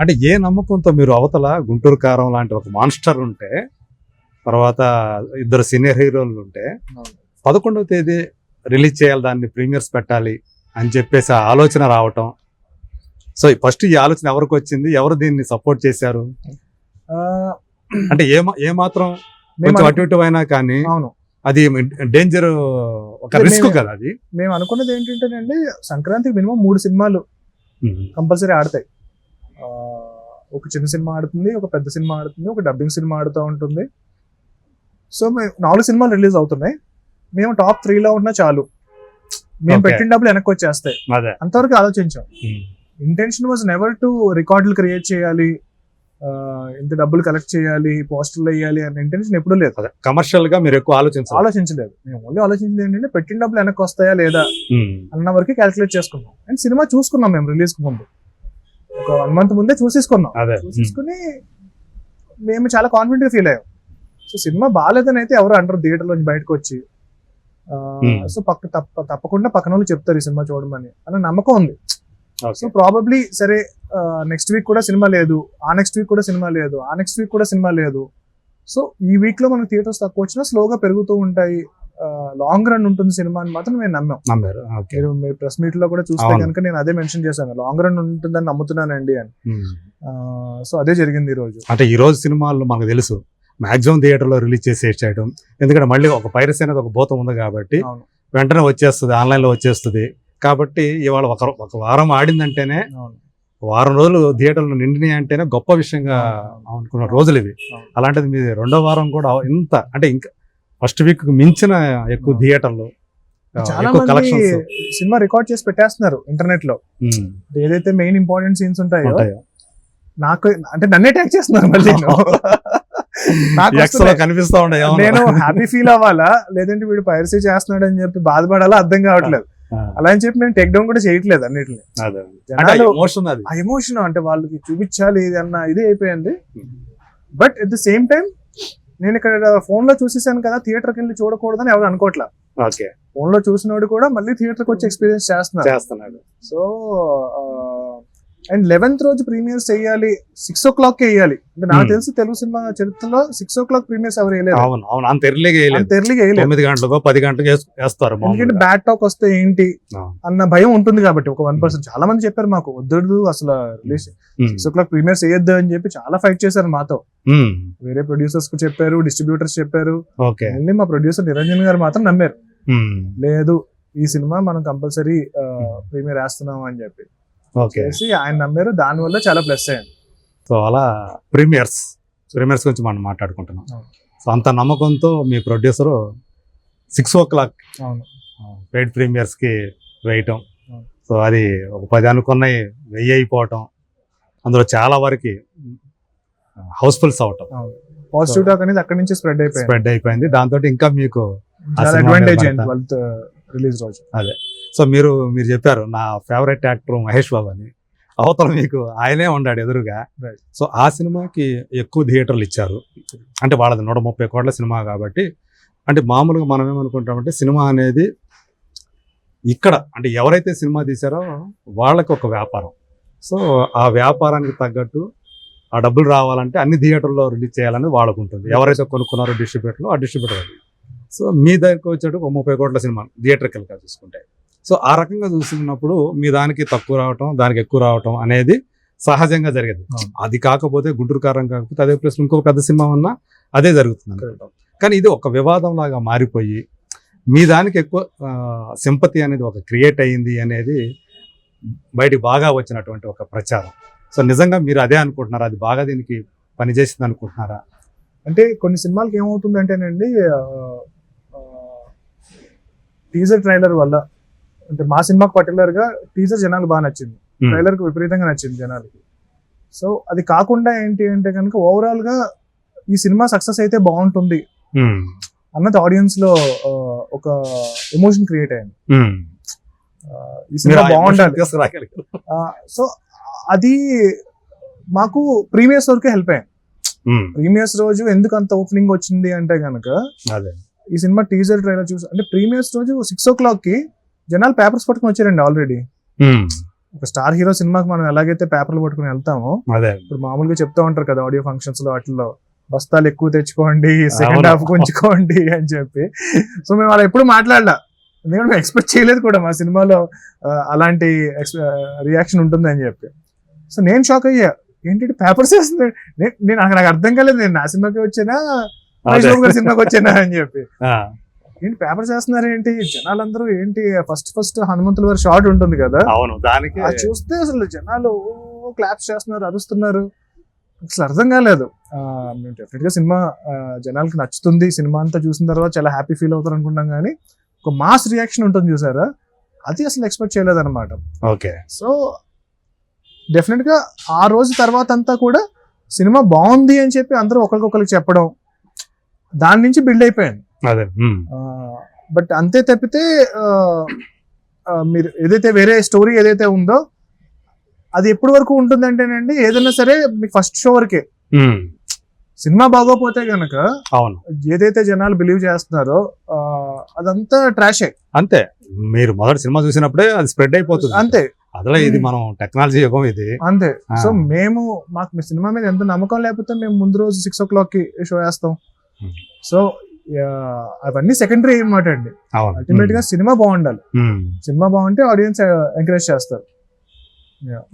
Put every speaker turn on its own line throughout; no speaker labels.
అంటే ఏ నమ్మకంతో మీరు అవతల గుంటూరు కారం లాంటి ఒక మాన్స్టర్ ఉంటే, తర్వాత ఇద్దరు సీనియర్ హీరోలు ఉంటే 11వ తేదీ రిలీజ్ చేయాలి, దాన్ని ప్రీమియర్స్ పెట్టాలి అని చెప్పేసి ఆ ఆలోచన రావటం. సో ఫస్ట్ ఈ ఆలోచన ఎవరికి వచ్చింది, ఎవరు దీన్ని సపోర్ట్ చేశారు? అంటే ఏ మాత్రం కొంచెం అటు ఇటు అయినా కానీ అది డేంజర్, ఒక రిస్క్ కదా అది.
మేము అనుకున్నది ఏంటంటేనండి, సంక్రాంతికి మినిమం 3 సినిమాలు కంపల్సరీ ఆడతాయి. ఒక చిన్న సినిమా ఆడుతుంది, ఒక పెద్ద సినిమా ఆడుతుంది, ఒక డబ్బింగ్ సినిమా ఆడుతూ ఉంటుంది. సో మేము 4 సినిమాలు రిలీజ్ అవుతున్నాయి. మేము టాప్ 3లో ఉన్నా చాలు, మేము పెట్టిన డబ్బులు వెనక్కి వచ్చేస్తాయి, అంతవరకు ఆలోచించాం. ఇంటెన్షన్ వాజ్ నెవర్ టు రికార్డులు క్రియేట్ చేయాలి, ఇంత డబ్బులు కలెక్ట్ చేయాలి, పోస్టర్లు వేయాలి అనే ఇంటెన్షన్ ఎప్పుడూ లేదు.
కమర్షియల్ గా మీరు ఎక్కువ
ఆలోచించలేదు. మేము ఓన్లీ ఆలోచించింది ఏంటంటే పెట్టిన డబ్బులు వెనక్కి వస్తాయా లేదా అన్న వరకు క్యాలిక్యులేట్ చేసుకున్నాం. అండ్ సినిమా చూసుకున్నాం మేము రిలీజ్ కు ముందు, ఒక 1 month ముందే చూసేసుకున్నాం. చూసేసుకుని మేము చాలా కాన్ఫిడెంట్ గా ఫీల్ అయ్యాం. సో సినిమా బాగాలేదని అయితే ఎవరు అంటారు థియేటర్ నుంచి బయటకు వచ్చి. సో తప్పకుండా పక్కన వాళ్ళు చెప్తారు ఈ సినిమా చూడమని అన్న నమ్మకం ఉంది. సో ప్రాబబ్లీ సరే, నెక్స్ట్ వీక్ కూడా సినిమా లేదు, ఆ నెక్స్ట్ వీక్ కూడా సినిమా లేదు, ఆ నెక్స్ట్ వీక్ కూడా సినిమా లేదు. సో ఈ వీక్ లో మనకు థియేటర్స్ తక్కువ వచ్చినా స్లోగా పెరుగుతూ ఉంటాయి, లాంగ్ రన్ ఉంటుంది సినిమా అని మాత్రం మేము నమ్మారు. మీరు ప్రెస్ మీట్ లో కూడా చూస్తే కనుక నేను అదే మెన్షన్ చేశాను, లాంగ్ రన్ ఉంటుందని నమ్ముతున్నానండి అని. సో అదే జరిగింది ఈ రోజు.
అంటే ఈ రోజు సినిమాలు మనకు తెలుసు మాక్సిమం థియేటర్ లో రిలీజ్ చేసేయడం, ఎందుకంటే మళ్ళీ ఒక పైరసీ అనేది ఒక భూతం ఉంది కాబట్టి వెంటనే వచ్చేస్తుంది, ఆన్లైన్ లో వచ్చేస్తుంది. కాబట్టి ఇవాళ ఒక వారం ఆడిందంటేనే, వారం రోజులు థియేటర్లు నిండినాయి అంటేనే గొప్ప విషయంగా అనుకున్న రోజులు ఇవి. అలాంటిది మీ 2వ వారం కూడా ఇంత, అంటే ఇంకా ఫస్ట్ వీక్ మించిన ఎక్కువ థియేటర్లు,
చాలా మంది సినిమా రికార్డ్ చేసి పెట్టేస్తున్నారు ఇంటర్నెట్ లో. ఏదైతే మెయిన్ ఇంపార్టెంట్ సీన్స్ ఉంటాయో నాకు అంటే నన్నే ట్యాగ్ చేస్తున్నారు మళ్ళీ.
కనిపిస్తా ఉంటాయి.
నేను హ్యాపీ ఫీల్ అవ్వాలా, లేదంటే వీడు పైరసీ చేస్తున్నాడు అని చెప్పి బాధపడాలా అర్థం కావట్లేదు. అలా అని చెప్పి నేను టేక్ డౌన్ కూడా చేయట్లేదు అన్నిటిని. ఆ ఎమోషన్ అంటే వాళ్ళకి చూపించాలి ఇది అన్న ఇది అయిపోయింది. But at the same time నేను ఇక్కడ ఫోన్ లో చూసేసాను కదా, థియేటర్కి వెళ్ళి చూడకూడదని ఎవరు అనుకోవట్లా. ఫోన్ లో చూసినోడు కూడా మళ్ళీ థియేటర్కి వచ్చి ఎక్స్పీరియన్స్ చేస్తున్నాడు. సో అండ్ 11th రోజు ప్రీమియర్స్ చేయాలి, 6 o'clock వేయాలి. అంటే నాకు తెలిసి తెలుగు సినిమా చరిత్రలో 6 o'clock ప్రీమియర్స్ ఎవరు వేయలేదు.
అంత ఎర్లీగా 9 గంటలకు 10 గంటలకు వేస్తారు.
ఎందుకంటే బ్యాడ్ టాక్ వస్తే ఏంటి అన్న భయం ఉంటుంది కాబట్టి. ఒక 1% చాలా మంది చెప్పారు మాకు వద్దు అసలు 6 o'clock ప్రీమియర్స్ వేయొద్దు అని చెప్పి చాలా ఫైట్ చేశారు మాతో. వేరే ప్రొడ్యూసర్స్ కు చెప్పారు, డిస్ట్రిబ్యూటర్స్ చెప్పారు. మా ప్రొడ్యూసర్ నిరంజన్ గారు మాత్రం నమ్మారు, లేదు ఈ సినిమా మనం కంపల్సరీ ప్రీమియర్ వేస్తున్నాం అని చెప్పి ఆయన నమ్మారు. దానివల్ల చాలా ప్లస్ అయ్యింది.
సో అలా ప్రీమియర్స్ గురించి మనం మాట్లాడుకుంటున్నాం. సో అంత నమ్మకంతో మీ ప్రొడ్యూసర్ 6 o'clock పెయిడ్ ప్రీమియర్స్ కి వేయటం. సో అది ఒక 10 అనుకున్నాయి 1000 అయిపోవటం, అందులో చాలా వరకు హౌస్ఫుల్స్ అవటం,
పాజిటివ్ టాక్ అనేది అక్కడి నుంచి స్ప్రెడ్ అయిపోయింది.
దాంతో ఇంకా మీకు
అడ్వాంటేజ్ రిలీజ్ రోజు.
అదే. సో మీరు చెప్పారు నా ఫేవరెట్ యాక్టర్ మహేష్ బాబు అని, అవతల మీకు ఆయనే ఉన్నాడు ఎదురుగా. సో ఆ సినిమాకి ఎక్కువ థియేటర్లు ఇచ్చారు. అంటే వాళ్ళది 130 కోట్ల సినిమా కాబట్టి, అంటే మామూలుగా మనం ఏమనుకుంటామంటే సినిమా అనేది ఇక్కడ అంటే ఎవరైతే సినిమా తీశారో వాళ్ళకి ఒక వ్యాపారం. సో ఆ వ్యాపారానికి తగ్గట్టు ఆ డబ్బులు రావాలంటే అన్ని థియేటర్లో రిలీజ్ చేయాలని వాళ్ళకు ఉంటుంది. ఎవరైతే కొనుక్కున్నారో డిస్ట్రిబ్యూటర్లు, ఆ డిస్ట్రిబ్యూటర్. సో మీ దగ్గరకు వచ్చేటప్పుడు 30 కోట్ల సినిమా థియేటర్కి చూసుకుంటే, సో ఆ రకంగా చూస్తున్నప్పుడు మీ దానికి తక్కువ రావటం, దానికి ఎక్కువ రావటం అనేది సహజంగా జరిగేది. అది కాకపోతే గుంటూరు కారం కాకపోతే అదే ప్లేస్ ఇంకొక పెద్ద సినిమా ఉన్నా అదే జరుగుతుంది అనుకుంటాం. కానీ ఇది ఒక వివాదం లాగా మారిపోయి మీ దానికి ఎక్కువ సింపతి అనేది ఒక క్రియేట్ అయ్యింది అనేది బయటికి బాగా వచ్చినటువంటి ఒక ప్రచారం. సో నిజంగా మీరు అదే అనుకుంటున్నారా, అది బాగా దీనికి పనిచేసింది అనుకుంటున్నారా?
అంటే కొన్ని సినిమాలకి ఏమవుతుందంటేనండి, టీజర్ ట్రైలర్ వల్ల, అంటే మా సినిమాకి పర్టికులర్ గా టీజర్ జనాలు బాగా నచ్చింది, ట్రైలర్ కు విపరీతంగా నచ్చింది జనాలకి. సో అది కాకుండా ఏంటి అంటే కనుక ఓవరాల్ గా ఈ సినిమా సక్సెస్ అయితే బాగుంటుంది అన్నది ఆడియన్స్ లో ఒక ఎమోషన్ క్రియేట్ అయింది. ఈ సినిమా బాగుండాలి. సో అది మాకు ప్రీమియర్స్ వరకే హెల్ప్ అయ్యింది. ప్రీమియర్స్ రోజు ఎందుకు అంత ఓపెనింగ్ వచ్చింది అంటే కనుక ఈ సినిమా టీజర్ ట్రైలర్ చూసి, అంటే ప్రీమియర్స్ రోజు 6 o'clock కి జనాలు పేపర్స్ పట్టుకుని వచ్చారండి ఆల్రెడీ. ఒక స్టార్ హీరో సినిమాకి మనం ఎలాగైతే పేపర్లు పట్టుకుని వెళ్తామో,
అదే
ఇప్పుడు మామూలుగా చెప్తా ఉంటారు కదా ఆడియో ఫంక్షన్స్ లో వాటిల్లో, బస్తాలు ఎక్కువ తెచ్చుకోండి, సెకండ్
అవును.
హాఫ్ ఉంచుకోండి అని చెప్పి. సో మేము అలా ఎప్పుడు మాట్లాడలా, నేను ఎక్స్పెక్ట్ చేయలేదు కూడా మా సినిమాలో అలాంటి రియాక్షన్ ఉంటుంది అని చెప్పి. సో నేను షాక్ అయ్యా, ఏంటి పేపర్స్ వేస్తున్నాడు. నేను నాకు అర్థం కాలేదు, నేను నా సినిమాకి వచ్చానా మహేష్ బాబు గారి సినిమాకి వచ్చానా అని చెప్పి. ఏంటి పేపర్స్ వేస్తున్నారు ఏంటి, జనాలందరూ ఏంటి, ఫస్ట్ హనుమంతుల వారి షార్ట్ ఉంటుంది కదా,
అవును, దానికి
అది చూస్తే అసలు జనాలు క్లాప్స్ చేస్తున్నారు, అరుస్తున్నారు. అసలు అర్థం కాలేదు. మేము డెఫినెట్ గా సినిమా జనాలకి నచ్చుతుంది, సినిమా అంతా చూసిన తర్వాత చాలా హ్యాపీ ఫీల్ అవుతారు అనుకుంటాం, కానీ ఒక మాస్ రియాక్షన్ ఉంటుంది చూసారా, అది అసలు ఎక్స్పెక్ట్ చేయలేదు అనమాట.
ఓకే.
సో డెఫినెట్ గా ఆ రోజు తర్వాత అంతా కూడా సినిమా బాగుంది అని చెప్పి అందరూ ఒకరికొకరికి చెప్పడం, దాని నుంచి బిల్డ్ అయిపోయింది.
అదే
బట్ అంతే తప్పితే మీరు ఏదైతే వేరే స్టోరీ ఏదైతే ఉందో అది ఎప్పటి వరకు ఉంటుందంటేనండి, ఏదైనా సరే మీకు ఫస్ట్ షో వరకే. సినిమా బాగోపోతే గనక
అవును,
ఏదైతే జనాలు బిలీవ్ చేస్తున్నారో అదంతా ట్రాషే.
అంతే, మీరు మొదటి సినిమా చూసినప్పుడే అది స్ప్రెడ్ అయిపోతుంది
అంతే.
అదే ఇది మనం టెక్నాలజీ యుగం ఇది.
అంతే. సో మాకు మీ సినిమా మీద ఎంత నమ్మకం లేకపోతే మేము ముందు రోజు 6 o'clock కి షో వేస్తాం. సో అవన్నీ సెకండరీ అన్నమాట అండి. అల్టిమేట్ గా సినిమా బాగుండాలి, సినిమా బాగుంటే ఆడియన్స్ ఎంకరేజ్ చేస్తారు.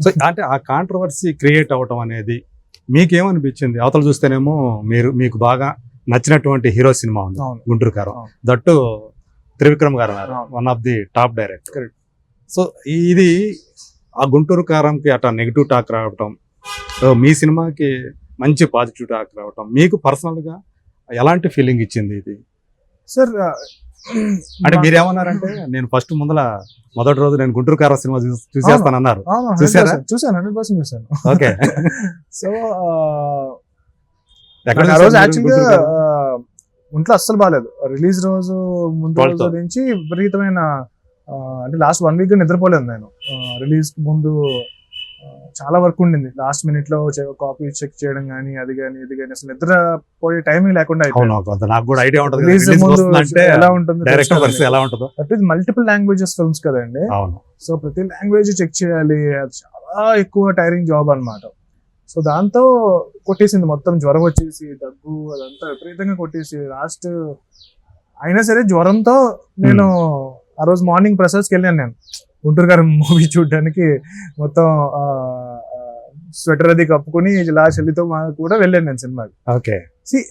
సో అంటే ఆ కాంట్రవర్సీ క్రియేట్ అవటం అనేది మీకేమనిపించింది? అవతల చూస్తేనేమో మీకు బాగా నచ్చినటువంటి హీరో సినిమా ఉంది గుంటూరు కారం, దట్టు త్రివిక్రమ్ గారు one of the top director. So ఇది ఆ గుంటూరు కారంకి అట్లా నెగిటివ్ టాక్ రావటం, మీ సినిమాకి మంచి పాజిటివ్ టాక్ రావటం, మీకు పర్సనల్ గా ఎలాంటి ఫీలింగ్ ఇచ్చింది ఇది?
సార్
అంటే మీరేమన్నారంటే, నేను ఫస్ట్ మొదటి రోజు నేను గుంటూరు కారం సినిమా చూసేస్తానన్నారు.
చూసాను, 100% చూసాను.
ఓకే.
సో యాక్చువల్గా ఒంట్లో అస్సలు బాగాలేదు. రిలీజ్ రోజు ముందు రోజు నుంచి విపరీతమైన అంటే లాస్ట్ 1 week నిద్రపోలేదు నేను. రిలీజ్ ముందు చాలా వర్క్ ఉండింది, లాస్ట్ మినిట్ లో కాపీ చెక్ చేయడం కానీ అది కానీ ఇది కానీ, అసలు నిద్రపోయే టైమింగ్ లేకుండా మల్టిపుల్ లాంగ్వేజెస్ ఫిల్మ్స్ కదండి. సో ప్రతి లాంగ్వేజ్ చెక్ చేయాలి, అది చాలా ఎక్కువ టైరింగ్ జాబ్ అన్నమాట. సో దాంతో కొట్టేసింది మొత్తం, జ్వరం వచ్చేసి దగ్గు అదంతా విపరీతంగా కొట్టేసి లాస్ట్ అయినా సరే జ్వరంతో నేను ఆ రోజు మార్నింగ్ ప్రసాద్కి వెళ్ళాను. నేను గుంటూరు గారు మూవీ చూడడానికి మొత్తం స్వెటర్ అది కప్పుకుని ఇలా చెల్లితో కూడా వెళ్ళాను నేను సినిమాకి.
Okay.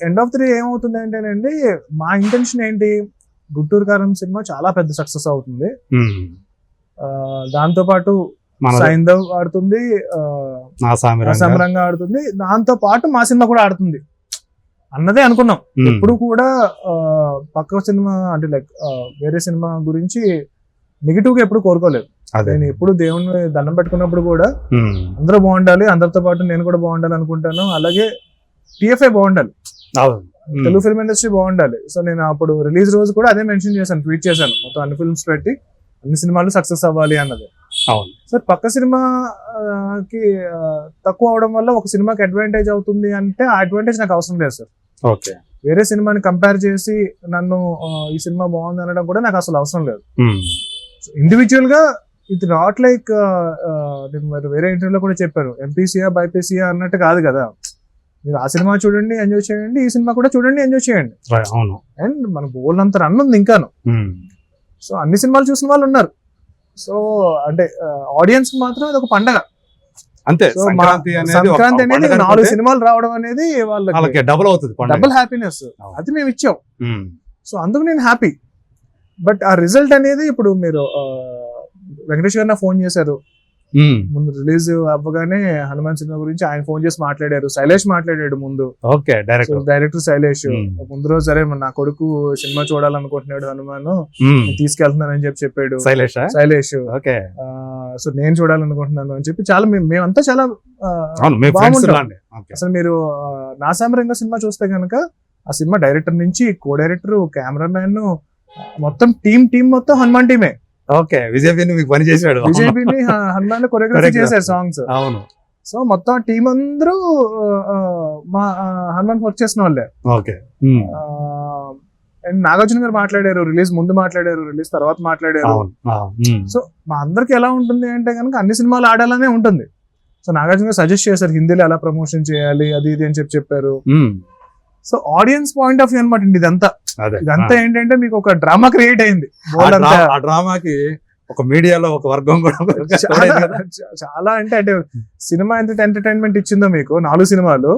End of the day ఏమవుతుంది అంటేనండి, మా ఇంటెన్షన్ ఏంటి, గుంటూరు కారం సినిమా చాలా పెద్ద సక్సెస్ అవుతుంది, దాంతో పాటు సైంధవ్ ఆడుతుంది, అసమరంగా ఆడుతుంది, దాంతో పాటు మా సినిమా కూడా ఆడుతుంది అన్నదే అనుకున్నాం. ఎప్పుడు కూడా పక్క సినిమా అంటే లైక్ వేరే సినిమా గురించి నెగిటివ్ గా ఎప్పుడు కోరుకోలేదు. నేను ఎప్పుడు దేవుని దండం పెట్టుకున్నప్పుడు కూడా అందరూ బాగుండాలి, అందరితో పాటు నేను కూడా బాగుండాలి అనుకుంటాను. అలాగే టిఎఫ్ఐ బాగుండాలి, తెలుగు ఫిల్మ్ ఇండస్ట్రీ బాగుండాలి. సో నేను అప్పుడు రిలీజ్ రోజు కూడా అదే మెన్షన్ చేశాను, ట్వీట్ చేశాను, మొత్తం అన్ని ఫిల్మ్స్ పెట్టి అన్ని సినిమాలు సక్సెస్ అవ్వాలి అన్నది. సార్ పక్క సినిమాకి తక్కువ అవడం వల్ల ఒక సినిమాకి అడ్వాంటేజ్ అవుతుంది అంటే ఆ అడ్వాంటేజ్ నాకు అవసరం లేదు సార్.
ఓకే.
వేరే సినిమాని కంపేర్ చేసి నన్ను ఈ సినిమా బాగుంది అనడం కూడా నాకు అసలు అవసరం లేదు. ఇండివిజువల్ గా ఇది నాట్ లైక్ నేను వేరే ఇంటర్వ్యూలో కూడా చెప్పాను, ఎంపీసీయా బైపీసీయా అన్నట్టు కాదు కదా. మీరు ఆ సినిమా చూడండి ఎంజాయ్ చేయండి, ఈ సినిమా కూడా చూడండి ఎంజాయ్ చేయండి. అండ్ మన బోల్ అంత రన్ ఉంది ఇంకాను. సో అన్ని సినిమాలు చూసిన వాళ్ళు ఉన్నారు. సో అంటే ఆడియన్స్ మాత్రం ఇది ఒక పండగ అంతే. సంక్రాంతి అనేది 4 సినిమాలు రావడం అనేది వాళ్ళకి
డబుల్ అవుతుంది,
డబుల్ హ్యాపీనెస్. అది మేము ఇచ్చాం. సో అందుకు నేను హ్యాపీ. బట్ ఆ రిజల్ట్ అనేది ఇప్పుడు మీరు వెంకటేష్ గారు ఫోన్ చేశారు ముందు రిలీజ్ అవ్వగానే హనుమాన్ సినిమా గురించి, ఆయన ఫోన్ చేసి మాట్లాడారు. శైలేష్ మాట్లాడాడు ముందు.
ఓకే.
డైరెక్టర్ శైలేష్ ముందు రోజు సరే నా కొడుకు సినిమా చూడాలనుకుంటున్నాడు హనుమాన్, తీసుకెళ్తున్నానని చెప్పాడు శైలేష్. సో నేను చూడాలనుకుంటున్నాను అని చెప్పి చాలా మేమంతా చాలా బాగుంటాం. అసలు మీరు నా సామరంగా సినిమా చూస్తే కనుక ఆ సినిమా డైరెక్టర్ నుంచి కో డైరెక్టర్, కెమెరామ్యాన్ మొత్తం టీం మొత్తం హనుమాన్ టీమే.
ఓకే. విజయ్ మీకు పని చేశాడు,
విజయ్ హనుమాన్ కొరియోగ్రఫీ చేశారు సాంగ్స్.
అవును.
సో మొత్తం టీం అందరూ మా హనుమాన్ వర్క్ చేసిన వాళ్ళే.
ఓకే.
అండ్ నాగార్జున గారు మాట్లాడారు, రిలీజ్ ముందు మాట్లాడారు, రిలీజ్ తర్వాత మాట్లాడారు. సో మా అందరికి ఎలా ఉంటుంది అంటే కనుక అన్ని సినిమాలు ఆడాలనే ఉంటుంది. సో నాగార్జున గారు సజెస్ట్ చేశారు హిందీలో ఎలా ప్రమోషన్ చేయాలి అది ఇది అని చెప్పారు. So audience point of view అనమాట ఇదంతా. ఇదంతా ఏంటంటే మీకు ఒక డ్రామా క్రియేట్ అయింది.
ఆ డ్రామాకి ఒక మీడియాలో ఒక వర్గం కూడా
చాలా అంటే సినిమా ఎంత ఎంటర్టైన్మెంట్ ఇచ్చిందో మీకు 4 సినిమాలు,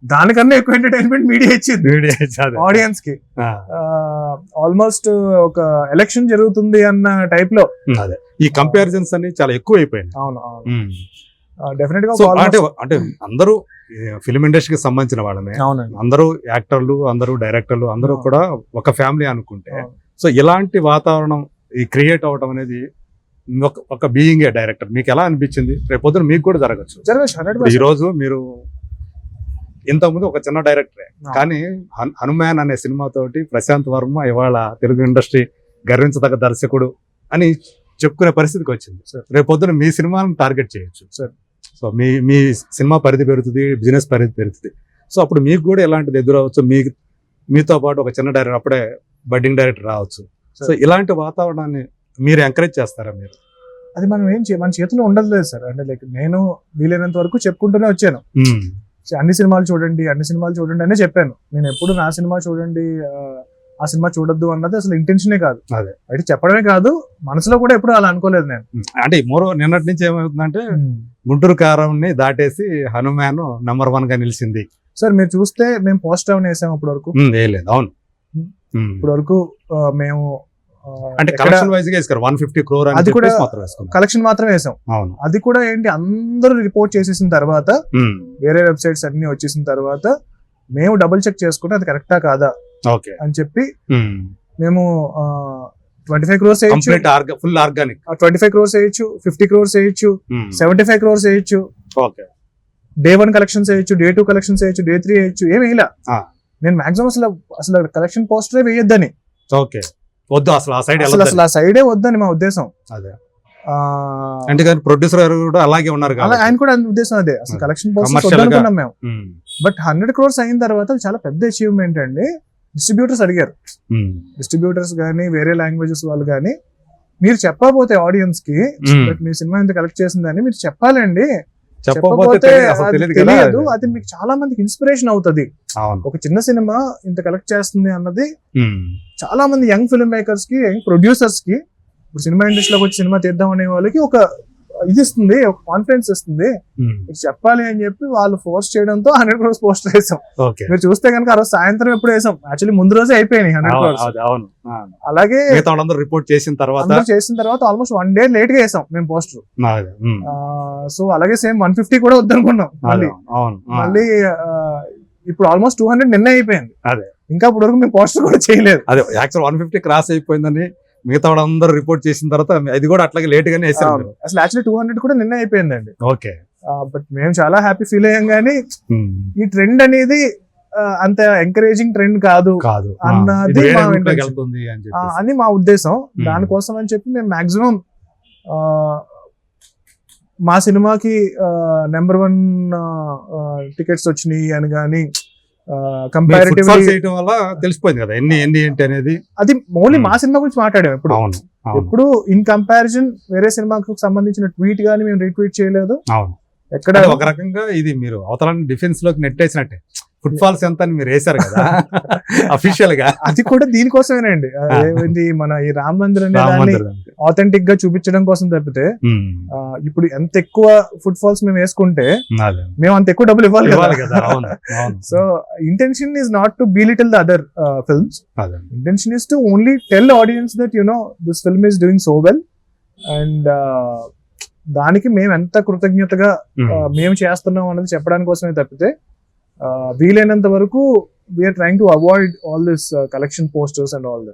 దానికన్నా ఎక్కువ ఎంటర్టైన్మెంట్ మీడియా ఇచ్చింది ఆడియన్స్ కి. ఆల్మోస్ట్ ఒక ఎలక్షన్ జరుగుతుంది అన్న టైప్ లో
ఈ కంపారిజన్స్ అన్ని చాలా ఎక్కువ అయిపోయింది.
అవును డెఫినెట్ గా
అంటే అందరూ ఫిలిం ఇండస్ట్రీకి సంబంధించిన వాళ్ళమే, అందరూ యాక్టర్లు, అందరూ డైరెక్టర్లు, అందరూ కూడా ఒక ఫ్యామిలీ అనుకుంటే, సో ఇలాంటి వాతావరణం ఈ క్రియేట్ అవడం అనేది ఒక బీయింగ్ ఏ డైరెక్టర్ మీకు ఎలా అనిపించింది? రేపు పొద్దున మీకు కూడా జరగచ్చు. ఈ రోజు మీరు ఇంతకుముందు ఒక చిన్న డైరెక్టరే, కానీ హనుమాన్ అనే సినిమాతోటి ప్రశాంత్ వర్మ ఇవాళ తెలుగు ఇండస్ట్రీ గర్వించదగ్గ దర్శకుడు అని చెప్పుకునే పరిస్థితికి వచ్చింది. రేపు పొద్దున మీ సినిమాను టార్గెట్ చేయొచ్చు. సో మీ సినిమా పరిధి పెరుగుతుంది, బిజినెస్ పరిధి పెరుగుతుంది. సో అప్పుడు మీకు కూడా ఎలాంటిది ఎదురవచ్చు, మీతో పాటు ఒక చిన్న డైరెక్టర్, అప్పుడే బడ్డింగ్ డైరెక్టర్ రావచ్చు. సో ఇలాంటి వాతావరణాన్ని మీరు ఎంకరేజ్ చేస్తారా? మీరు
అది మనం మన చేతిలో ఉండదు సార్. అంటే లైక్ నేను వీలైనంత వరకు చెప్పుకుంటూనే వచ్చాను, అన్ని సినిమాలు చూడండి అనే చెప్పాను. నేను ఎప్పుడు నా సినిమా చూడండి ఆ సినిమా చూడొద్దు అన్నది అసలు ఇంటెన్షనే కాదు.
అదే
అయితే చెప్పడమే కాదు, మనసులో కూడా ఎప్పుడు అలా అనుకోలేదు నేను.
అంటే నిన్నటి నుంచి ఏమవుతుందంటే గుంటూరు కారంని దాటేసి హనుమాన్ నంబర్ 1 గా నిలిచింది.
సార్ మీరు చూస్తే మేము పోస్ట్ డౌన్ వేసాం ఇప్పటి వరకు.
వేయలేదు. అవును,
ఇప్పటి వరకు మేము
అంటే కలెక్షన్ వైజ్ గా వేసుకారు 150 crore,
అది కూడా కలెక్షన్ మాత్రం వేసాం.
అవును,
అది కూడా ఏంటి అందరూ రిపోర్ట్ చేసేసిన తర్వాత, వేరే వెబ్సైట్స్ అన్ని వచ్చేసిన తర్వాత మేము డబుల్ చెక్ చేసుకుంటే అది కరెక్టా కాదా అని చెప్పి మేము 25 crores వేయచ్చు,
ఫుల్ ఆర్గానిక్
25 crores వేయచ్చు, 50 crores వేయచ్చు, 75 crores వేయచ్చు, డే 1 కలెక్షన్స్ వేయచ్చు, డే 2 కలెక్షన్స్ వేయచ్చు, డే 3 వేయచ్చు. ఏమి వేయలా నేను మాక్సిమం అసలు కలెక్షన్ పోస్టరే వేయొద్దని.
వద్దు అసలు
ఆ సైడే వద్దని మా ఉద్దేశం.
అదే అంటే ప్రొడ్యూసర్ గారు కూడా అలాగే ఉన్నారు,
ఆయన కూడా ఉద్దేశం అదే, అసలు కలెక్షన్ పోస్టర్స్ అనుకున్నాం మేము. బట్ 100 crores అయిన తర్వాత చాలా పెద్ద అచీవ్మెంట్ అండి. డిస్ట్రిబ్యూటర్స్ అడిగారు, డిస్ట్రిబ్యూటర్స్ గానీ వేరే లాంగ్వేజెస్ వాళ్ళు గానీ, మీరు చెప్పకపోతే ఆడియన్స్ కి మీ సినిమా ఎంత కలెక్ట్ చేసిందని మీరు చెప్పాలండి. చెప్పకపోతే తెలియదు, అది మీకు చాలా మందికి ఇన్స్పిరేషన్ అవుతుంది. ఒక చిన్న సినిమా ఇంత కలెక్ట్ చేస్తుంది అన్నది చాలా మంది యంగ్ ఫిల్మ్ మేకర్స్ కి, యంగ్ ప్రొడ్యూసర్స్ కి, ఇప్పుడు సినిమా ఇండస్ట్రీలోకి వచ్చి సినిమా తీద్దాం అనే వాళ్ళకి ఒక ఇది ఇస్తుంది, ఒక కాన్ఫిడెన్స్ ఇస్తుంది. చెప్పాలి అని చెప్పి వాళ్ళు ఫోర్స్ చేయడంతో 100 crores పోస్టర్ వేసాం. మీరు చూస్తే కనుక ఆ రోజు సాయంత్రం ఎప్పుడు వేసాం, యాక్చువల్లీ ముందు రోజే అయిపోయినాయి 100 crores. అలాగే
రిపోర్ట్ చేసిన తర్వాత
ఆల్మోస్ట్ 1 day లేట్ గా వేసాం మేము పోస్టర్. సో అలాగే సేమ్ 150 కూడా వద్దనుకున్నాం. మళ్ళీ ఇప్పుడు ఆల్మోస్ట్ 200 నిన్న అయిపోయింది. ఇంకా ఇప్పుడు వరకు మేము పోస్టర్ కూడా చేయలేదు.
అదే యాక్చువల్ 150 క్రాస్ అయిపోయిందని మిగతా వాళ్ళందరూ రిపోర్ట్ చేసిన తర్వాత అది కూడా అట్లాగే లేట్ గానే వేసారు.
అసలు యాక్చువల్లీ 200 కూడా నిన్న అయిపోయిందండి.
ఓకే,
బట్ మేము చాలా హ్యాపీ ఫీల్ అయ్యాం. కానీ ఈ ట్రెండ్ అనేది అంత ఎంకరేజింగ్ ట్రెండ్ కాదు అన్నది అని మా ఉద్దేశం. దానికోసం అని చెప్పి మేము మాక్సిమం మా సినిమాకి నెంబర్ 1 టికెట్స్ వచ్చినాయి అని కానీ,
తెలిసిపోయింది కదా ఎన్ని ఏంటి అనేది.
అది ఓన్లీ మా సినిమా గురించి మాట్లాడాము. ఎప్పుడు ఇన్ కంపారిజన్ వేరే సినిమాకు సంబంధించిన ట్వీట్ గానీ మేము రీట్వీట్ చేయలేదు.
ఎక్కడ ఒక రకంగా ఇది మీరు అవతల డిఫెన్స్ లోకి నెట్టేసినట్టే. ఫుట్ ఫాల్స్ ఎంత అని మీరు వేశారు కదా అఫీషియల్ గా, అది కూడా దీనికోసమేనండి. మన ఈ రామ మందిర్ అనేది ఆథెంటిక్ గా చూపించడం కోసం తప్పితే, ఇప్పుడు ఎంత ఎక్కువ ఫుట్ ఫాల్స్ మేము వేసుకుంటే మేము అంత ఎక్కువ డబ్బులు ఇవ్వాలి కదా. So intention is not to belittle the other films. Intention is to only tell audience that you know this film is doing so well. And దానికి మేము ఎంత కృతజ్ఞతగా మేము చేస్తున్నాం అన్నది చెప్పడానికి కోసమే తప్పితే, వీలైనంత వరకు we are trying to avoid all this collection posters and all that.